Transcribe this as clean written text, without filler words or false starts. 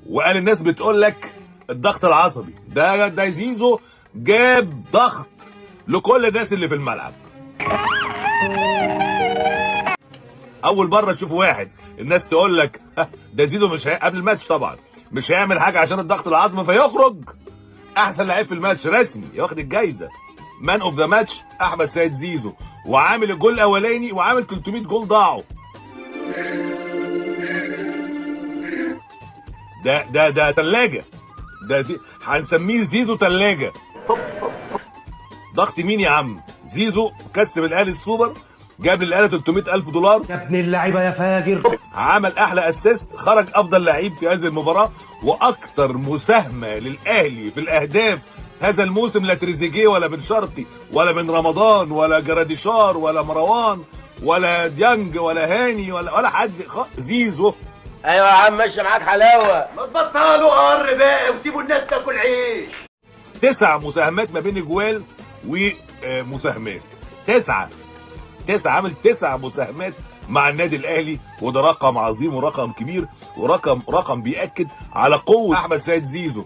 وقال الناس بتقول لك الضغط العصبي ده زيزو جاب ضغط لكل الناس اللي في الملعب. اول مره تشوف واحد الناس تقول لك ده زيزو مش قبل الماتش طبعا مش هيعمل حاجه عشان الضغط العصبي، فيخرج احسن لعيب في الماتش رسمي ياخد الجايزه مان اوف ذا ماتش احمد سيد زيزو، وعامل الجول الاولاني وعامل 300 جول ضاعوا. ده ثلاجه، هنسميه زيزو ثلاجه. ضغط مين يا عم؟ زيزو كسب الاهلي السوبر، جاب للاهلي 300,000 دولار يا ابن اللعيبه يا فاجر. عمل احلى اسيست، خرج افضل لعيب في هذه المباراه، واكتر مساهمه للاهلي في الاهداف هذا الموسم لا تريزيجيه ولا بن شرقي ولا بن رمضان ولا جراديشار ولا مروان ولا ديانج ولا هاني ولا حد. زيزو. ايوه يا عم ماشي معاك حلاوه. ما تبطلوا قر بقى وسيبوا الناس تاكل عيش. 9 مساهمات ما بين جوال ومساهمات. 9 عامل 9 مساهمات مع النادي الاهلي، وده رقم عظيم ورقم كبير ورقم بيأكد على قوة احمد سيد زيزو.